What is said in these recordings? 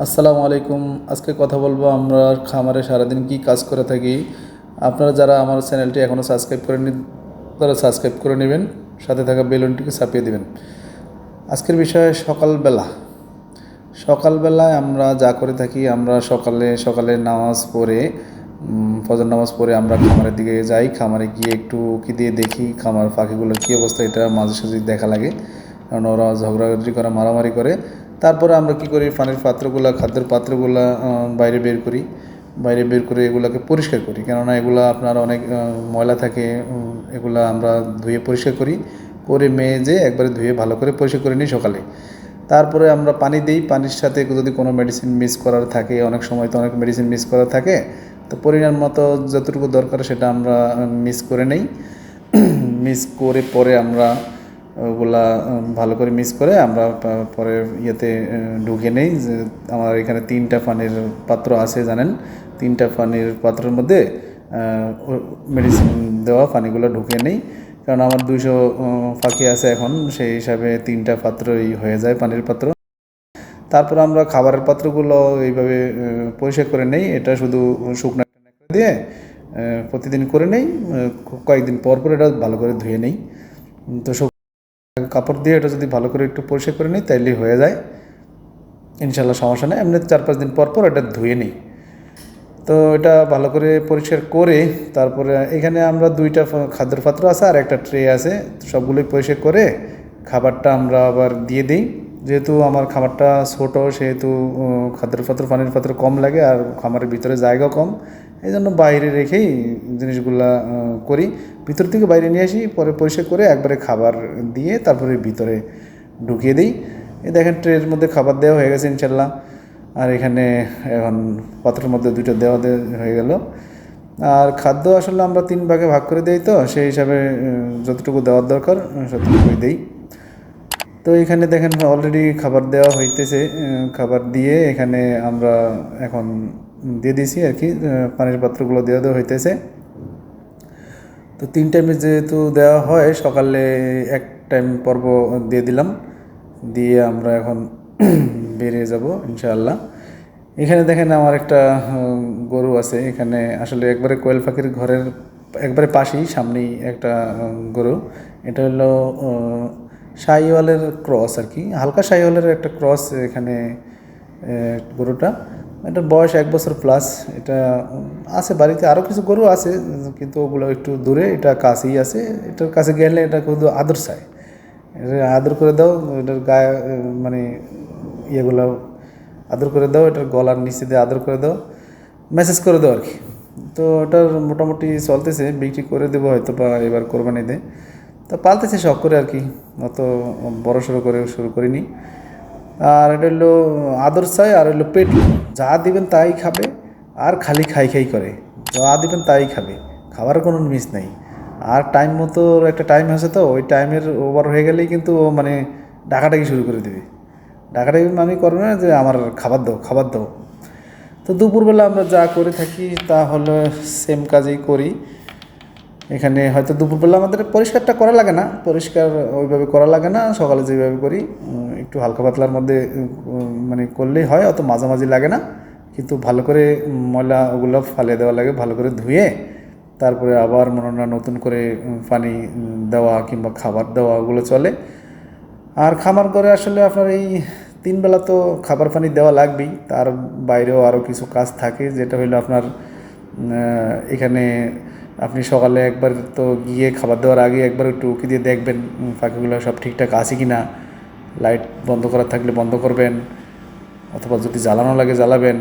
আসসালামু আলাইকুম। আজকে কথা বলবো আমরা খামারে সারাদিন কি কাজ করে থাকি। আপনারা যারা আমার চ্যানেলটি এখনও সাবস্ক্রাইব করেননি তারা সাবস্ক্রাইব করে নেবেন, সাথে থাকা বেলুনটিকে চাপিয়ে দেবেন। আজকের বিষয় সকালবেলায় আমরা যা করে থাকি, আমরা সকালে সকালে নামাজ পড়ে ফজর নামাজ পড়ে আমরা খামারের দিকে যাই। খামারে গিয়ে একটু উকি দিয়ে দেখি খামার পাখিগুলোর কী অবস্থা, এটা মাঝে সাঝে দেখা লাগে, কারণ ওরা ঝগড়াঝাটি করে, মারামারি করে। তারপরে আমরা কি করি, পানির পাত্রগুলো, খাদ্যের পাত্রগুলো বাইরে বের করি। বাইরে বের করে এগুলোকে পরিষ্কার করি, কেননা এগুলো আপনার অনেক ময়লা থাকে। এগুলো আমরা ধুয়ে পরিষ্কার করি, করে মেজে একবারে ধুয়ে ভালো করে পরিষ্কার করে নিই সকালে। তারপরে আমরা পানি দিই, পানির সাথে যদি কোনো মেডিসিন মিক্স করার থাকে, অনেক সময় তো অনেক মেডিসিন মিক্স করা থাকে, তো পরিমাণ মতো যতটুকু দরকার সেটা আমরা মিক্স করে নেই। মিক্স করে পরে আমরা ওগুলা ভালো করে মিক্স করে আমরা পরে ইয়েতে ঢুকে নেই। যে আমার এখানে 3টা পানির পাত্র আছে জানেন, 3টা পানির পাত্রের মধ্যে মেডিসিন দেওয়া পানিগুলো ঢুকে নেই, কারণ আমার 200 পাখি আছে এখন, সেই হিসাবে 3টা পাত্রই হয়ে যায় পানির পাত্র। তারপর আমরা খাবারের পাত্রগুলো এইভাবে পরিষ্কার করে নেই। এটা শুধু শুকনো দিয়ে প্রতিদিন করে নেই, কয়েকদিন পর পর এটা ভালো করে ধুয়ে নেই। তো কাপড় দিয়ে এটা যদি ভালো করে একটু পরিষ্কার করে নিই তাইলেই হয়ে যায়, ইনশাল্লাহ সমস্যা নেই। এমনি 4-5 দিন পর পর এটা ধুয়ে নিই। তো এটা ভালো করে পরিষ্কার করে তারপরে এখানে আমরা 2টা খাদ্যের পাত্র আছে আর একটা ট্রে আছে, সবগুলোই পরিষ্কার করে খাবারটা আমরা আবার দিয়ে দিই। যেহেতু আমার খাবারটা ছোটো, সেহেতু খাদ্যের পাত্র, পানির পাত্র কম লাগে আর খামারের ভিতরে জায়গা কম, এই জন্য বাইরে রেখেই জিনিসগুলা করি। ভিতর থেকে বাইরে নিয়ে আসি, পরে পরিষ্কার করে একবারে খাবার দিয়ে তারপরে ভিতরে ঢুকিয়ে দিই। এই দেখেন ট্রের মধ্যে খাবার দেওয়া হয়ে গেছে ইনশাল্লাহ। আর এখানে এখন পাত্রের মধ্যে 2টা দেওয়া হয়ে গেল। আর খাদ্য আসলে আমরা 3 ভাগে ভাগ করে দিই, তো সেই হিসাবে যতটুকু দেওয়ার দরকার ততটুকুই দিই। তো এখানে দেখেন অলরেডি খাবার দেওয়া হইতেছে, খাবার দিয়ে এখানে আমরা এখন দিয়ে দিয়েছি আর কি, পানির পাত্রগুলো দেওয়া হইতেছে। তো 3 টাইমে যেহেতু দেওয়া হয়, সকালে 1 টাইম পর্ব দিয়ে দিলাম, দিয়ে আমরা এখন বেরিয়ে যাব ইনশাআল্লাহ। এখানে দেখেন আমার একটা গরু আছে, এখানে আসলে একবারে কোয়েল পাখির ঘরের একবারে পাশেই সামনেই একটা গরু। এটা হলো শাহিওয়ালের ক্রস আর কি, হালকা শাহিওয়ালের একটা ক্রস এখানে গরুটা। এটার বয়স 1 বছর প্লাস। এটা আছে বাড়িতে, আরও কিছু গরু আছে কিন্তু ওগুলো একটু দূরে, এটা কাছেই আছে। এটার কাছে গেলে এটা শুধু আদর চায়, এটা আদর করে দাও, এটার গায়ে মানে ইয়েগুলো আদর করে দাও, এটার গলার নিচে দিয়ে আদর করে দাও, মেসেজ করে দাও আর কি। তো এটার মোটামুটি চলতেছে, বিক্রি করে দেবো হয়তো বা এবার কোরবানিতে। তো পালতেছে শখ করে আর কি, অত বড় সড়ো করে শুরু করিনি। আর এটা হলো আদর চাই, আর হলো পেট, যা দিবেন তাই খাবে, আর খালি খাই খাই করে, যা দিবেন তাই খাবে, খাবার কোনো মিস নাই। আর টাইম মতো একটা টাইম আছে, তো ওই টাইমের ওভার হয়ে গেলেই কিন্তু ও মানে ডাকাডাকি শুরু করে দেবে। ডাকাডাকি মানে করবে না যে আমার খাবার দাও, খাবার দাও। তো দুপুরবেলা আমরা যা করে থাকি তা হলো সেম কাজই করি। এখানে হয়তো দুপুরবেলা আমাদের পরিষ্কারটা করা লাগে না, পরিষ্কার ওইভাবে করা লাগে না, সকালে যেভাবে করি একটু হালকা পাতলার মধ্যে মানে করলেই হয়, অত মাঝামাঝি লাগে না। কিন্তু ভালো করে ময়লা ওগুলো ফালিয়ে দেওয়া লাগে, ভালো করে ধুয়ে তারপরে আবার মনে হয় নতুন করে পানি দেওয়া কিংবা খাবার দেওয়া ওগুলো চলে। আর খামার করে আসলে আপনার এই 3 বেলা তো খাবার পানি দেওয়া লাগবেই, তার বাইরেও আরও কিছু কাজ থাকে, যেটা হলো আপনার এখানে আপনি সকালে একবার তো গিয়ে খাবার দেওয়ার আগে একবার একটু উঁকি দিয়ে দেখবেন পাখিগুলো সব ঠিকঠাক আছে কি না। লাইট বন্ধ করা থাকলে বন্ধ করবেন, অথবা যদি জ্বালানো লাগে জ্বালাবেন।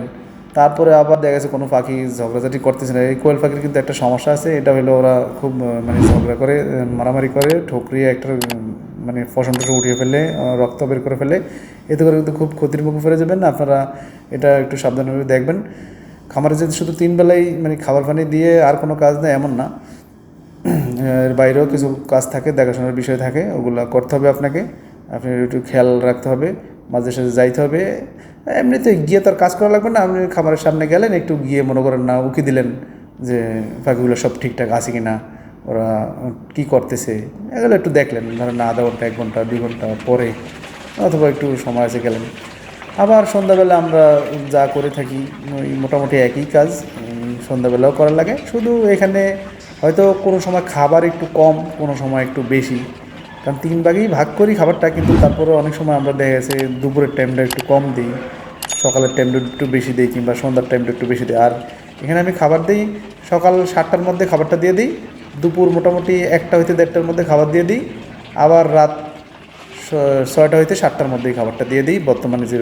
তারপরে আবার দেখা গেছে কোনো পাখি ঝগড়াঝাটি করতেছে না। এই কোয়েল পাখির কিন্তু একটা সমস্যা আছে, এটা হলো ওরা খুব মানে ঝগড়া করে, মারামারি করে, ঠোকরিয়ে একটা মানে পশম টসম উঠিয়ে ফেলে, রক্ত বের করে ফেলে। এতে করে কিন্তু খুব ক্ষতির মুখে ফেলে যাবেন। আপনারা এটা একটু সাবধানভাবে দেখবেন। খামারে যদি শুধু 3 বেলাই মানে খাবার পানি দিয়ে আর কোনো কাজ নেই এমন না, এর বাইরেও কিছু কাজ থাকে, দেখাশোনার বিষয় থাকে, ওগুলো করতে হবে আপনাকে। আপনি একটু খেয়াল রাখতে হবে, মাঝে সাঝে যাইতে হবে। এমনিতে গিয়ে তো আর কাজ করা লাগবে না, আপনি খাবারের সামনে গেলেন, একটু গিয়ে মনে করেন না উকি দিলেন যে পাখিগুলো সব ঠিকঠাক আছে কি না, ওরা কী করতেছে, এগুলো একটু দেখলেন। ধরেন আধা ঘন্টা, 1 ঘন্টা, 2 ঘন্টা পরে, অথবা একটু সময় আছে গেলেন। আবার সন্ধ্যাবেলা আমরা যা করে থাকি ওই মোটামুটি একই কাজ, সন্ধ্যাবেলাও করা লাগে, শুধু এখানে হয়তো কোনো সময় খাবার একটু কম, কোনো সময় একটু বেশি, কারণ 3 ভাগেই ভাগ করি খাবারটা, কিন্তু তারপরে অনেক সময় আমরা দেখা গেছে দুপুরের টাইমটা একটু কম দিই, সকালের টাইমটা একটু বেশি দিই, কিংবা সন্ধ্যার টাইমটা একটু বেশি দিই। আর এখানে আমি খাবার দিই সকাল 7টার মধ্যে খাবারটা দিয়ে দিই, দুপুর মোটামুটি 1টা হইতে 1:30টার মধ্যে খাবার দিয়ে দিই, আবার রাত 6টা হইতে 7টার মধ্যেই খাবারটা দিয়ে দিই বর্তমানে যে